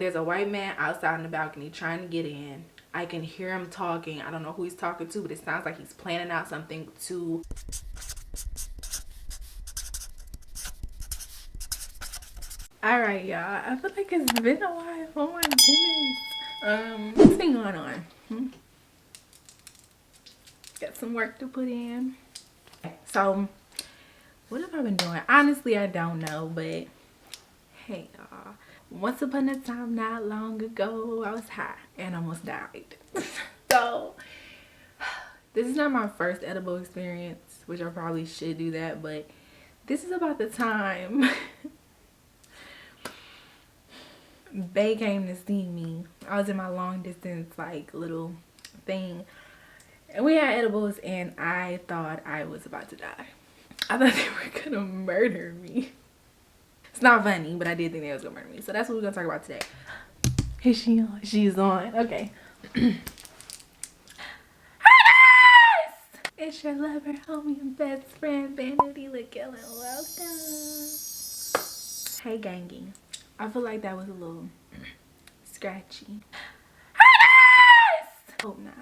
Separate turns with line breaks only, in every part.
There's a white man outside on the balcony trying to get in. I can hear him talking. I don't know who he's talking to, but it sounds like he's planning out something to... Alright, y'all. I feel like it's been a while. Oh my goodness. What's been going on? Got some work to put in. So, what have I been doing? Honestly, I don't know, but hey, y'all. Once upon a time, not long ago, I was high and almost died. So, this is not my first edible experience, which I probably should do that, but this is about the time Bay came to see me. I was in my long distance like little thing, and we had edibles, and I thought I was about to die. I thought they were gonna murder me. It's not funny, but I did think they was gonna murder me. So that's what we're gonna talk about today. Is she on? She's on. Okay. It's your lover, homie, and best friend, Vanity. Welcome. Hey, gangy. I feel like that was a little scratchy. Hope not.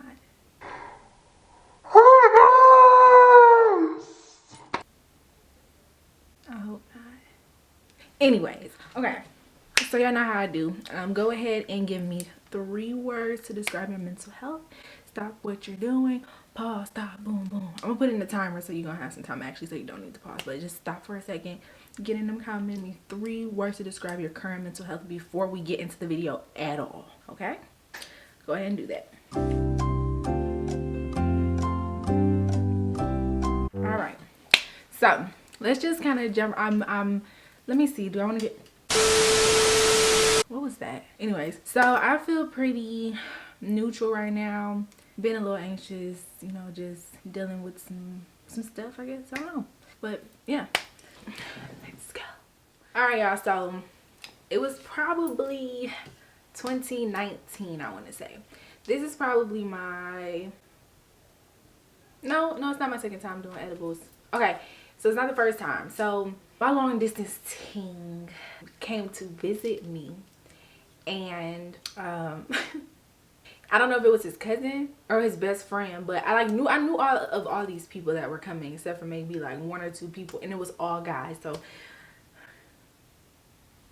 I hope not. Anyways, okay. So y'all know how I do. Go ahead and give me 3 words to describe your mental health. Stop what you're doing. Pause. Stop. Boom. Boom. I'm gonna put in the timer so you're gonna have some time actually, so you don't need to pause. But just stop for a second. Get in them comments. Me 3 words to describe your current mental health before we get into the video at all. Okay? Go ahead and do that. All right. So let's just kind of jump. Let me see. Do I want to get? What was that? Anyways, so I feel pretty neutral right now. Been a little anxious, you know, just dealing with some stuff, I guess. I don't know. But yeah. Let's go. Alright, y'all, so it was probably 2019, I want to say. This is probably my... No, it's not my second time doing edibles. Okay, so it's not the first time. So my long distance team came to visit me, and I don't know if it was his cousin or his best friend, but I knew all these people that were coming, except for maybe like 1 or 2 people, and it was all guys. So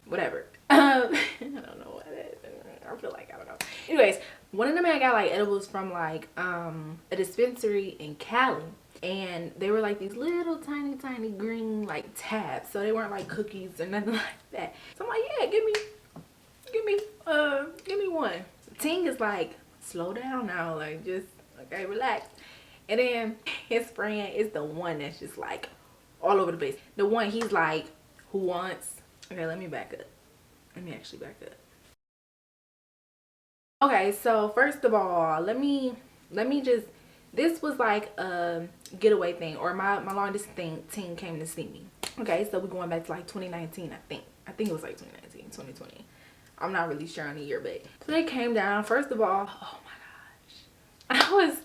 whatever. I don't know what it is. I feel like I don't know. Anyways, one of them had got like edibles from like a dispensary in Cali, and they were like these little tiny green like tabs, so they weren't like cookies or nothing like that. So I'm like, yeah, give me one. Ting is like, slow down now, like just okay, relax. And then his friend is the one that's just like all over the place. The one he's like, who wants... Okay, let me back up. Let me actually back up. Okay, so first of all, let me just... This was like a getaway thing, or my long distance team came to see me. Okay, so we're going back to like 2019, I think. I think it was like 2019, 2020. I'm not really sure on the year, but so they came down. First of all, oh my gosh,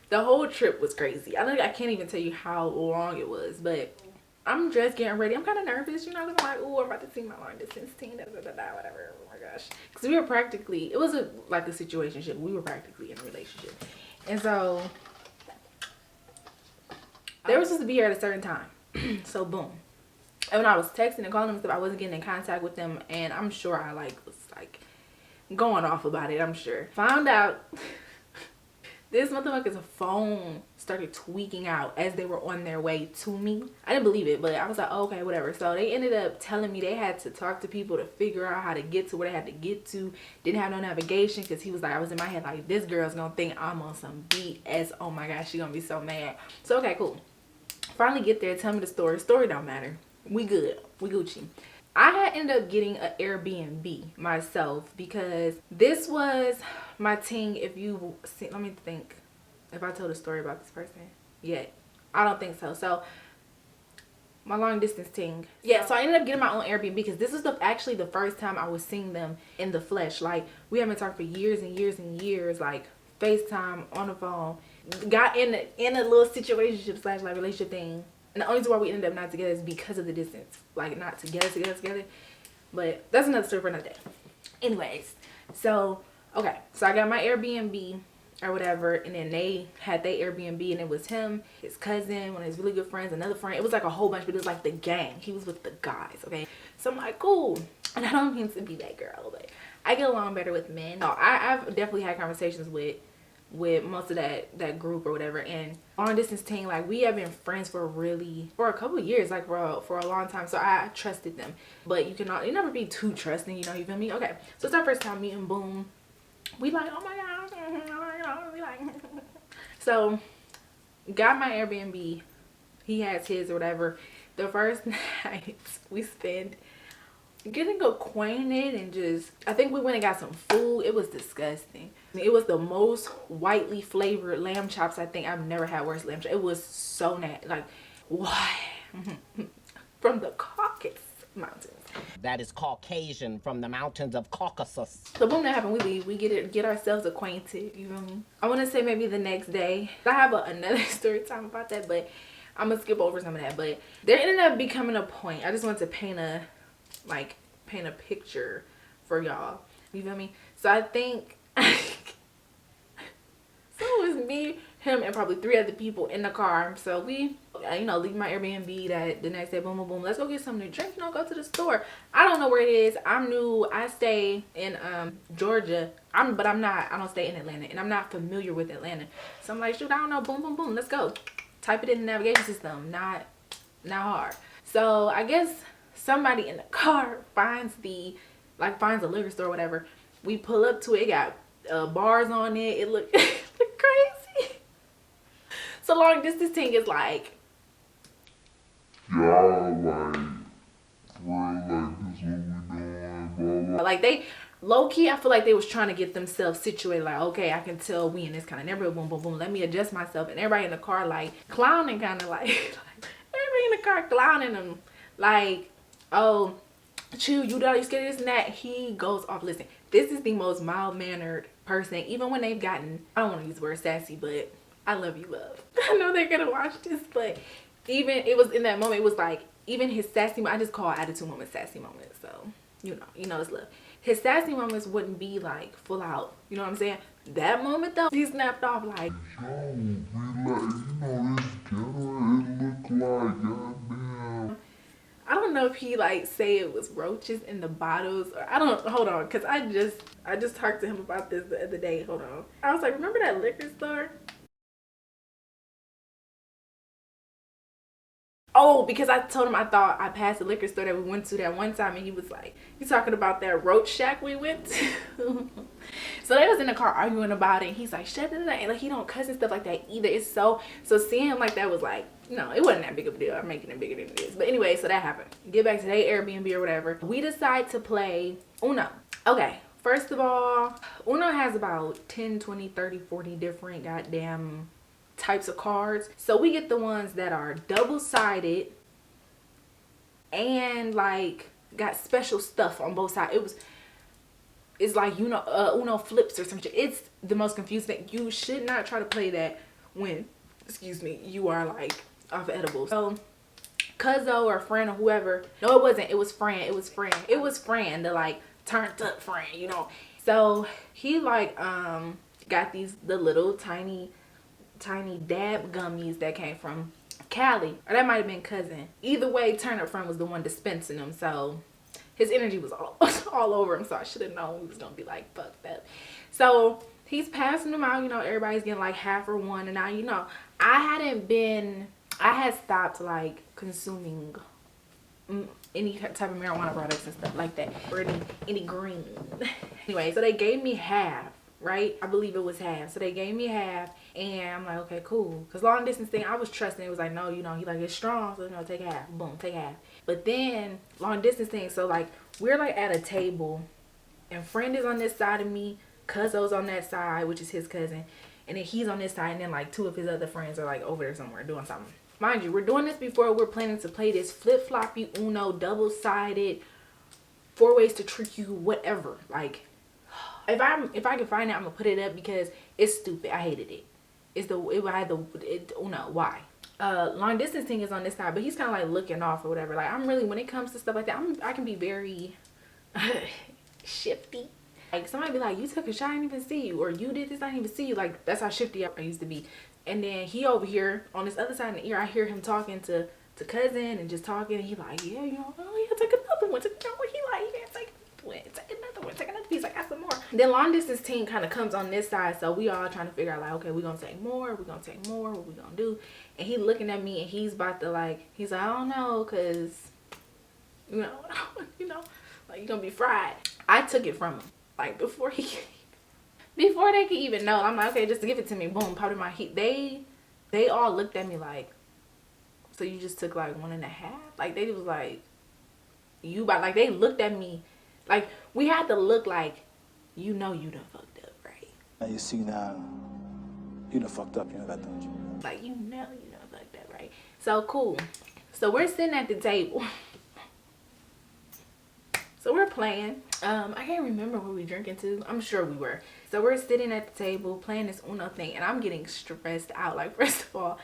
the whole trip was crazy. I can't even tell you how long it was, but I'm just getting ready. I'm kind of nervous, you know. I'm like, oh, I'm about to see my long distance team, whatever. Oh my gosh, because we were practically, it was like a situationship. We were practically in a relationship, and so they were supposed to be here at a certain time. So boom. And when I was texting and calling them stuff, I wasn't getting in contact with them, and I'm sure I was going off about it. I'm sure. Found out this motherfucker's phone started tweaking out as they were on their way to me. I didn't believe it, but I was like, oh, okay, whatever. So they ended up telling me they had to talk to people to figure out how to get to where they had to get to. Didn't have no navigation, because he was like, I was in my head like, this girl's gonna think I'm on some BS. Oh my gosh, she's gonna be so mad. So okay, cool. Finally get there, tell me the story. Story don't matter. We good. We Gucci. I had ended up getting an Airbnb myself, because this was my thing. If you see, let me think if I told a story about this person yet. I don't think so. So my long distance thing. Yeah, so I ended up getting my own Airbnb, because this is actually the first time I was seeing them in the flesh. Like, we haven't talked for years and years and years, like FaceTime, on the phone. Got in a little situationship / like relationship thing. And the only reason why we ended up not together is because of the distance. Like, not together. But that's another story for another day. Anyways, so okay, so I got my Airbnb or whatever, and then they had their Airbnb, and it was him, his cousin, one of his really good friends, another friend. It was like a whole bunch, but it was like the gang. He was with the guys, okay? So I'm like, cool. And I don't mean to be that girl, but I get along better with men. No, I've definitely had conversations with most of that group or whatever, and long distance team, like we have been friends for a couple of years, like for a long time, so I trusted them. But you never be too trusting, you know, you feel me? Okay, so it's our first time meeting. Boom, we like, oh my god, we like so got my Airbnb, he has his or whatever. The first night we spent getting acquainted, and just, I think we went and got some food. It was disgusting. It was the most whitely flavored lamb chops I think I've never had. Worse lamb chops. It was so nasty. Like, why? From the Caucasus Mountains.
That is Caucasian, from the mountains of Caucasus.
So boom, that happened. We leave. We get ourselves acquainted. You know me? I want to say maybe the next day. I have another story time about that, but I'm gonna skip over some of that. But there ended up becoming a point. I just want to paint a picture for y'all. You feel me? So I think so it was me, him, and probably 3 other people in the car. So we, you know, leave my Airbnb that the next day. Boom, boom, boom. Let's go get something to drink. You know, go to the store. I don't know where it is. I'm new. I stay in Georgia. I don't stay in Atlanta, and I'm not familiar with Atlanta. So I'm like, shoot, I don't know. Boom, boom, boom. Let's go. Type it in the navigation system. Not hard. So I guess somebody in the car finds a liquor store or whatever. We pull up to it. It got bars on it. It looked crazy. So long distance thing is like, y'all like, this is what we doing, blah, blah. Like they low key, I feel like they was trying to get themselves situated. Like, okay, I can tell we in this kind of neighborhood. Boom, boom, boom. Let me adjust myself. And everybody in the car like clowning, kind of like everybody in the car clowning them. Like, oh, chill, you scared of this and that. He goes off. Listen, this is the most mild-mannered person. Even when they've gotten, I don't want to use the word sassy, but I love you, love. I know they're gonna watch this, but even it was in that moment, it was like, even his sassy, I just call attitude moments sassy moments. So you know it's love. His sassy moments wouldn't be like full out, you know what I'm saying? That moment though, he snapped off like, yo, relax, you know this ghetto, it look like goddamn. I don't know if he like say it was roaches in the bottles, or I don't, hold on, because I just talked to him about this the other day. Hold on. I was like, remember that liquor store? Oh, because I told him I thought I passed the liquor store that we went to that one time, and he was like, you talking about that roach shack we went to? So they was in the car arguing about it, and he's like, shut it up. And like, he don't cuss and stuff like that either. It's so seeing him like that was like, no, it wasn't that big of a deal. I'm making it bigger than it is. But anyway, so that happened. Get back to their Airbnb or whatever. We decide to play Uno. Okay, first of all, Uno has about 10, 20, 30, 40 different goddamn types of cards. So we get the ones that are double-sided and like got special stuff on both sides. It's like, you know, Uno flips or something. It's the most confusing thing. You should not try to play that when, excuse me, you are like off edibles. So Cuzzo or Fran or whoever, no, it wasn't, it was Fran, the like turned up Fran, you know. So he like got the little tiny dab gummies that came from Cali, or that might have been cousin. Either way, Turnip Friend was the one dispensing them, so his energy was all over him. So I should have known he was gonna be like fucked up. So he's passing them out, you know, everybody's getting like half or one, and now, you know, I had stopped like consuming any type of marijuana products and stuff like that, or any green. Anyway, so they gave me half, right? I believe it was half. So they gave me half, and I'm like, okay, cool. Because long distance thing, I was trusting. It was like, no, you know, he like, it's strong, so, you know, take half. Boom, take half. But then long distance thing, so like we're like at a table, and friend is on this side of me, Cuzzo's on that side, which is his cousin, and then he's on this side, and then like 2 of his other friends are like over there somewhere doing something. Mind you, we're doing this before we're planning to play this flip-floppy Uno, double-sided, 4 ways to trick you, whatever. Like, if I can find it, I'm gonna put it up because it's stupid. I hated it. Uno. Why? Long distance thing is on this side, but he's kind of like looking off or whatever. Like, I'm really, when it comes to stuff like that, I can be very shifty. Like somebody be like, you took a shot, I didn't even see you, or you did this, I didn't even see you. Like that's how shifty I used to be. And then he over here on this other side of the ear, I hear him talking to cousin and just talking, and he like, yeah, you know, oh yeah, take another one, take another one. He like, yeah, take another one, take another piece. Like, got some more. Then long distance team kind of comes on this side, so we all trying to figure out like, okay, we gonna take more, we gonna take more, what we gonna do? And he looking at me, and he's about to like, he's like, I don't know, cause you know, like you're gonna be fried. I took it from him like before they could even know. I'm like, okay, just give it to me. Boom, popped in my heat. They all looked at me like, so you just took like 1.5? Like they was like, you about, like they looked at me like we had to look like, you know, you done fucked up, right?
Now you see now, you done fucked up, you know that, don't you?
Like, you know you done fucked up, right? So cool. So we're sitting at the table. So we're playing. I can't remember what we drinking to. I'm sure we were. So we're sitting at the table playing this Uno thing, and I'm getting stressed out. Like, first of all,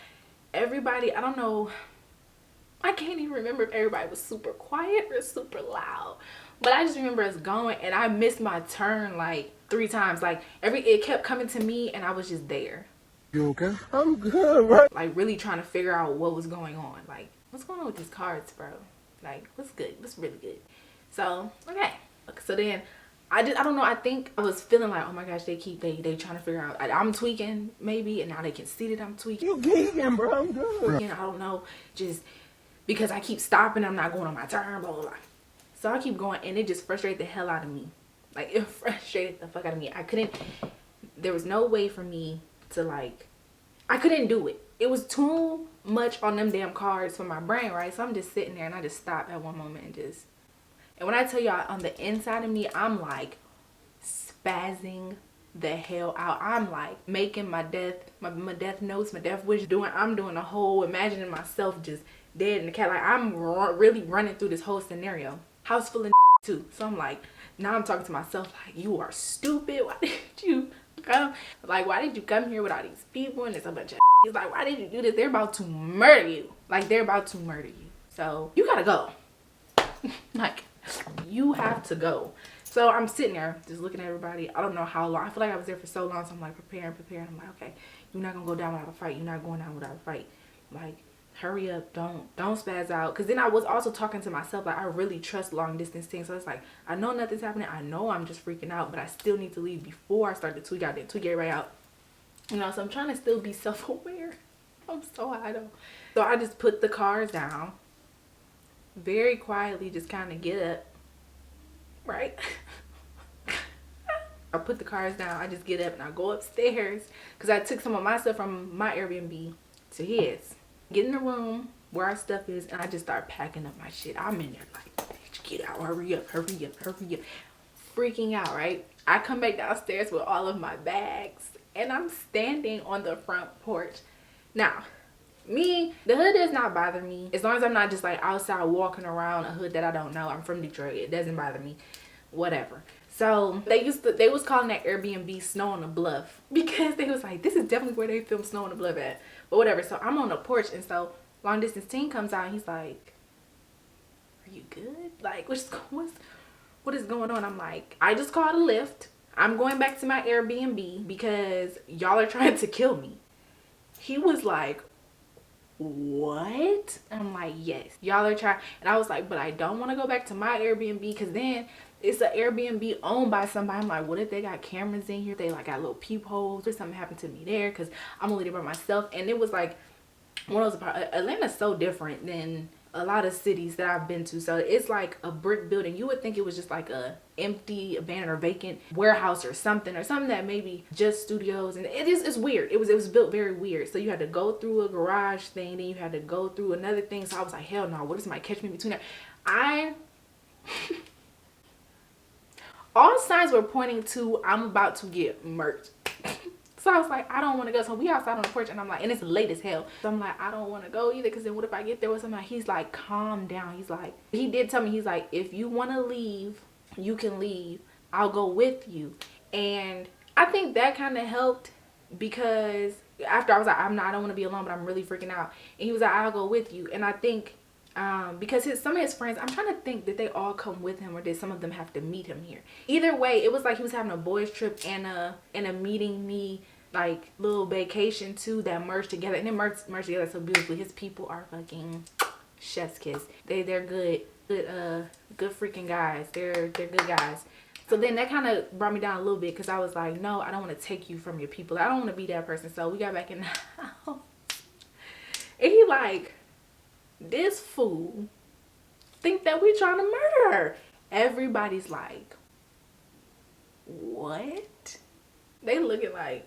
everybody, I don't know, I can't even remember if everybody was super quiet or super loud. But I just remember us going, and I missed my turn like 3 times. Like, it kept coming to me, and I was just there.
You okay? I'm good, right?
Like, really trying to figure out what was going on. Like, what's going on with these cards, bro? Like, what's good? What's really good? So, okay. So then, I don't know. I think I was feeling like, oh my gosh, they trying to figure out. I'm tweaking, maybe, and now they can see that I'm tweaking.
You geeking, bro. I'm good.
You know, I don't know. Just because I keep stopping, I'm not going on my turn, blah, blah, blah. So I keep going, and it just frustrated the hell out of me. Like, it frustrated the fuck out of me. There was no way for me to, like, I couldn't do it. It was too much on them damn cards for my brain, right? So I'm just sitting there, and I just stopped at one moment and just... And when I tell y'all, on the inside of me, I'm like spazzing the hell out. I'm like making my death notes, my death wish. I'm doing a whole, imagining myself just dead in the cat. Like, I'm really running through this whole scenario. House full of too. So I'm like, now I'm talking to myself like, you are stupid. Why did you come? Like, why did you come here with all these people and there's a bunch of It's like, why did you do this? They're about to murder you. Like, they're about to murder you. So you gotta go. Like, you have to go. So I'm sitting there just looking at everybody. I don't know how long. I feel like I was there for so long. So I'm like preparing. I'm like, okay, you're not gonna go down without a fight. You're not going down without a fight. Like, hurry up. Don't spaz out. Because then I was also talking to myself. Like, I really trust long distance things. So it's like, I know nothing's happening. I know I'm just freaking out. But I still need to leave before I start to tweak out. Then tweak everybody out. You know, so I'm trying to still be self-aware. I'm so high though. So I just put the cards down. Very quietly, just kind of get up. Right? I put the cards down. I just get up and I go upstairs because I took some of my stuff from my Airbnb to his. Get in the room where our stuff is, and I just start packing up my shit. I'm in there like, bitch, get out, hurry up, hurry up, hurry up. Freaking out, right? I come back downstairs with all of my bags, and I'm standing on the front porch. Now, me, the hood does not bother me as long as I'm not just like outside walking around a hood that I don't know. I'm from Detroit. It doesn't bother me. Whatever. So they was calling that Airbnb Snow on the Bluff because they was like, this is definitely where they filmed Snow on the Bluff at. But whatever. So I'm on the porch, and so long distance team comes out and he's like, are you good? Like, what is going on? I'm like, I just called a lift. I'm going back to my Airbnb because y'all are trying to kill me. He was like, what? I'm like, yes, y'all are trying. And I was like, but I don't want to go back to my Airbnb because then it's an Airbnb owned by somebody. I'm like, what if they got cameras in here? They like got little peepholes or something happened to me there because I'm only there by myself. And it was like one of those parts. Atlanta's so different than a lot of cities that I've been to. So it's like a brick building. You would think it was just like a empty, abandoned, or vacant warehouse or something that maybe just studios. And it's weird. It was built very weird. So you had to go through a garage thing, then you had to go through another thing. So I was like, hell no, what if somebody catch me between that? All signs were pointing to I'm about to get murked. So I was like, I don't want to go. So we outside on the porch, and I'm like, and it's late as hell. So I'm like, I don't want to go either, because then what if I get there with somebody? He's like, calm down. He's like, he did tell me, he's like, if you want to leave, you can leave. I'll go with you. And I think that kind of helped, because after I was like, I don't want to be alone, but I'm really freaking out. And he was like, I'll go with you. And I think Because some of his friends, I'm trying to think, did they all come with him or did some of them have to meet him here? Either way, it was like he was having a boys trip and a meeting me like little vacation too that merged together, and it merged together so beautifully. His people are fucking chef's kiss. They're good freaking guys. They're good guys. So then that kind of brought me down a little bit because I was like, no, I don't want to take you from your people. I don't want to be that person. So we got back in the house. And he like, this fool think that we trying to murder her. Everybody's like, what? They looking like,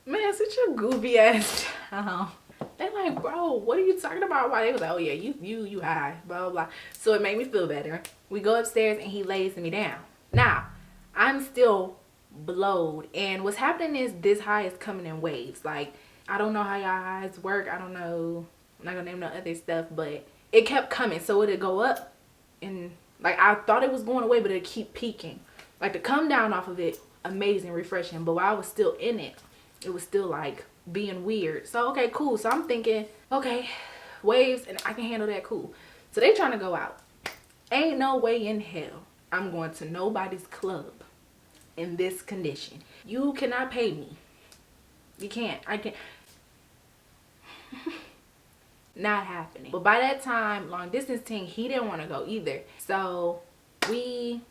man, sit your goofy ass down. They like, bro, what are you talking about? Why? They was like, oh yeah, you high, blah blah blah. So it made me feel better. We go upstairs and he lays me down. Now, I'm still blowed, and what's happening is this high is coming in waves. Like, I don't know how y'all highs work. I don't know. I'm not gonna name no other stuff, but it kept coming. So it'd go up, and like I thought it was going away, but it'd keep peaking. Like to come down off of it, amazing, refreshing. But while I was still in it, it was still like being weird. So okay, cool. So I'm thinking, okay, waves, and I can handle that, cool. So they trying to go out. Ain't no way in hell I'm going to nobody's club in this condition. You cannot pay me. You can't. I can't. Not happening. But by that time, long distance thing, he didn't want to go either. So we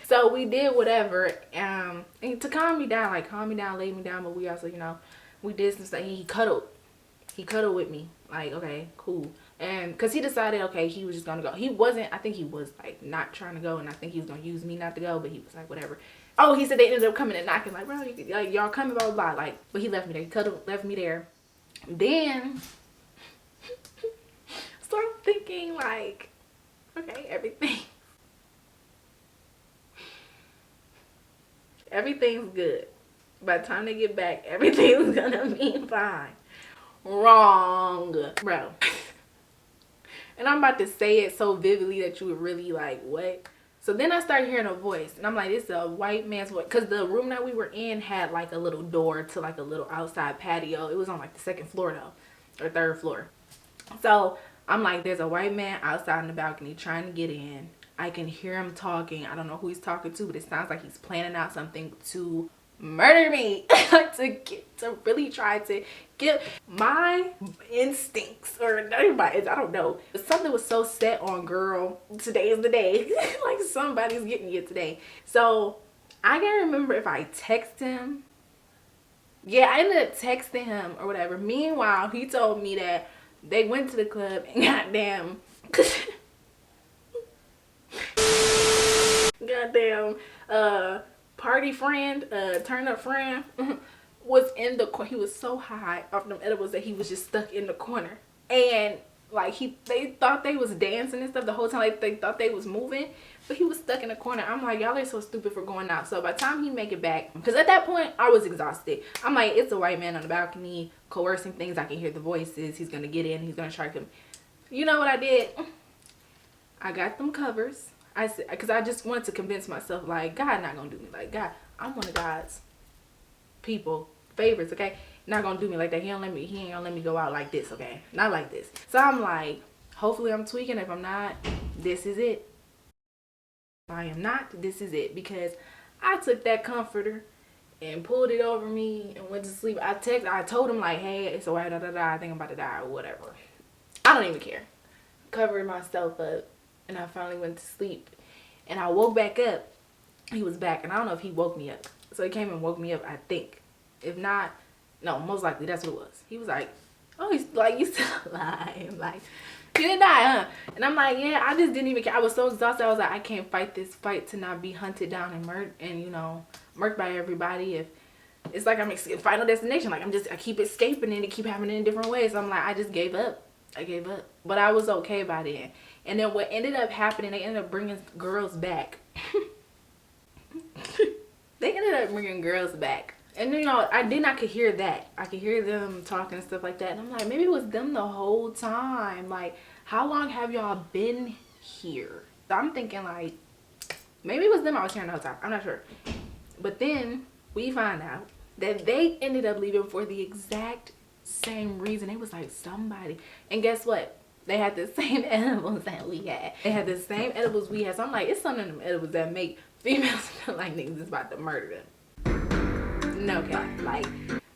so we did whatever and to calm me down, like calm me down, lay me down, but we also, you know, we did some stuff. He cuddled with me, like, okay, cool. And because he decided, okay, he was just gonna go. He wasn't, I think he was like not trying to go, and I think he was gonna use me not to go, but he was like, whatever. Oh, he said they ended up coming and knocking, like, bro, like, y'all coming, blah, blah, blah. Like, but he left me there. He cuddled, left me there. Then, so I'm thinking, like, okay, everything's good. By the time they get back, everything's gonna be fine. Wrong, bro. And I'm about to say it so vividly that you would really like, what? So then I started hearing a voice, and I'm like, it's a white man's voice. Because the room that we were in had like a little door to like a little outside patio. It was on like the second floor though, or third floor. So I'm like, there's a white man outside on the balcony trying to get in. I can hear him talking. I don't know who he's talking to, but it sounds like he's planning out something to murder me. to really try to get my instincts, or not even my, I don't know. Something was so set on, girl, today is the day. Like somebody's getting you today. So I can't remember if I text him. Yeah, I ended up texting him or whatever. Meanwhile, he told me that they went to the club and goddamn party friend, turn up friend was in the corner. He was so high off them edibles that he was just stuck in the corner. And like they thought they was dancing and stuff the whole time. Like they thought they was moving, but he was stuck in the corner. I'm like, y'all are so stupid for going out. So by the time he make it back, because at that point I was exhausted. I'm like, it's a white man on the balcony coercing things. I can hear the voices. He's gonna get in. He's gonna try to. You know what I did? I got them covers. I said, because I just wanted to convince myself, like, God not gonna do me like God. I'm one of God's people, favorites, okay? Not gonna do me like that. He ain't gonna let me go out like this, okay? Not like this. So I'm like, hopefully I'm tweaking. If I'm not, this is it. If I am not, this is it. Because I took that comforter and pulled it over me and went to sleep. I told him like, hey, it's alright, I think I'm about to die or whatever. I don't even care. Covered myself up. And I finally went to sleep. And I woke back up. He was back. And I don't know if he woke me up. So he came and woke me up, I think. If not, no, most likely that's what it was. He was like, oh, he's like, you still alive. Like, you didn't die, huh? And I'm like, yeah, I just didn't even care. I was so exhausted. I was like, I can't fight this fight to not be hunted down and murdered and, you know, murked by everybody. If it's like I'm Final Destination. Like, I keep escaping and it keep happening in different ways. So I'm like, I just gave up. I gave up. But I was okay by then. And then what ended up happening, they ended up bringing girls back. They ended up bringing girls back. And you know, I could hear that. I could hear them talking and stuff like that. And I'm like, maybe it was them the whole time. Like, how long have y'all been here? So I'm thinking like, maybe it was them I was hearing the whole time. I'm not sure. But then we find out that they ended up leaving for the exact same reason. It was like somebody, and guess what? They had the same edibles that we had. They had the same edibles we had. So I'm like, it's some of them edibles that make females feel like niggas is about to murder them. No cap. Like,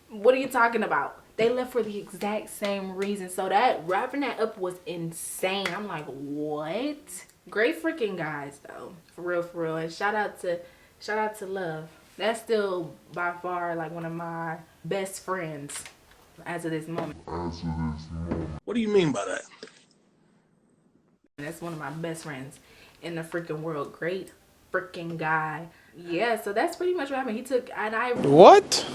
what are you talking about? They left for the exact same reason. So that wrapping that up was insane. I'm like, what? Great freaking guys though. For real, for real. And shout out to Love. That's still by far like one of my best friends as of this moment.
What do you mean by that?
That's one of my best friends in the freaking world. Great freaking guy. Yeah, so that's pretty much what happened. He took, and I
What?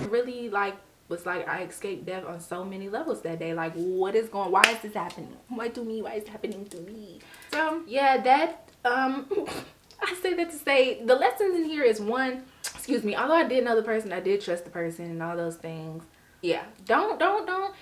really like was like, I escaped death on so many levels that day. Like, what is going, why is this happening? Why to me? Why is it happening to me? So yeah, that I say that to say the lessons in here is one, excuse me, although I did know the person, I did trust the person and all those things. Yeah, don't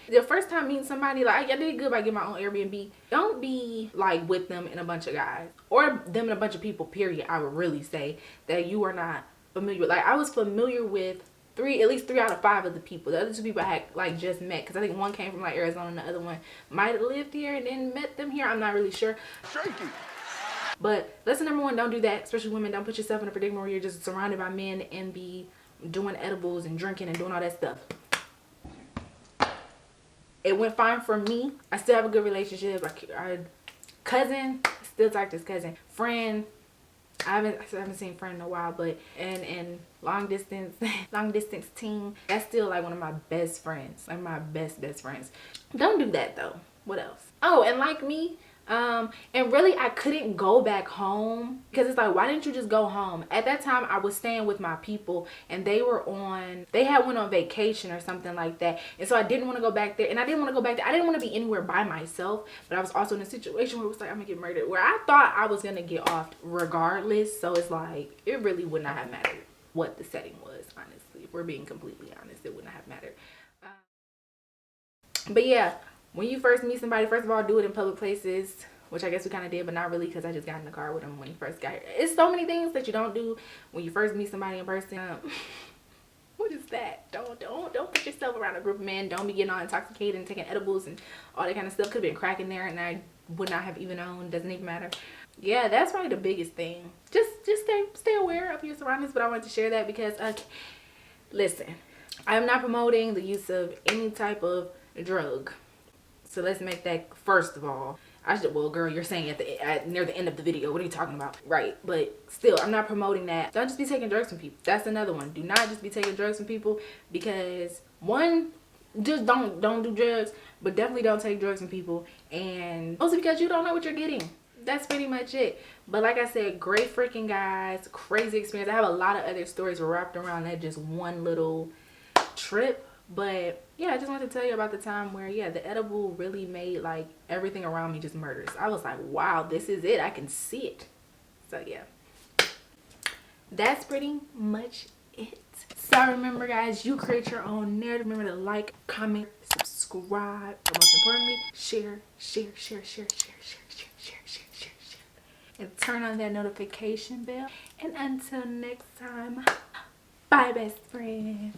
the first time meeting somebody, like I did good by getting my own Airbnb, don't be like with them and a bunch of guys or them and a bunch of people, period. I would really say that you are not familiar with. Like, I was familiar with at least 3 out of 5 of the people. The other 2 people I had like just met, because I think one came from like Arizona and the other one might have lived here and then met them here. I'm not really sure.
Shaky.
But lesson number 1, don't do that. Especially women, don't put yourself in a predicament where you're just surrounded by men and be doing edibles and drinking and doing all that stuff. It went fine for me. I still have a good relationship. I cousin, still talk to his cousin. Friend, I haven't seen friend in a while, but and long distance team, that's still like one of my best friends, like my best friends. Don't do that though. What else? Oh, and like me, and really I couldn't go back home because it's like, why didn't you just go home? At that time I was staying with my people and they had went on vacation or something like that, and so I didn't want to go back there, and I didn't want to go back there. I didn't want to be anywhere by myself, but I was also in a situation where it was like, I'm gonna get murdered, where I thought I was gonna get off regardless. So it's like, it really would not have mattered what the setting was, honestly. If we're being completely honest, it would not have mattered. But yeah, when you first meet somebody, first of all, do it in public places, which I guess we kind of did, but not really, because I just got in the car with him when he first got here. It's so many things that you don't do when you first meet somebody in person. What is that? Don't put yourself around a group of men. Don't be getting all intoxicated and taking edibles and all that kind of stuff. Could have been crack in there and I would not have even known. Doesn't even matter. Yeah, that's probably the biggest thing. Just stay aware of your surroundings. But I wanted to share that because listen, I'm not promoting the use of any type of drug. So let's make that first of all. Well, girl, you're saying near the end of the video, what are you talking about? Right, but still, I'm not promoting that. Don't just be taking drugs from people. That's another one. Do not just be taking drugs from people, because one, just don't do drugs, but definitely don't take drugs from people, and also because you don't know what you're getting. That's pretty much it. But like I said, great freaking guys, crazy experience. I have a lot of other stories wrapped around that just one little trip. But yeah, I just wanted to tell you about the time where, yeah, the edible really made like everything around me just murders. I was like, wow, this is it. I can see it. So yeah, that's pretty much it. So remember, guys, you create your own narrative. Remember to like, comment, subscribe, but most importantly, share, and turn on that notification bell. And until next time, bye, best friends.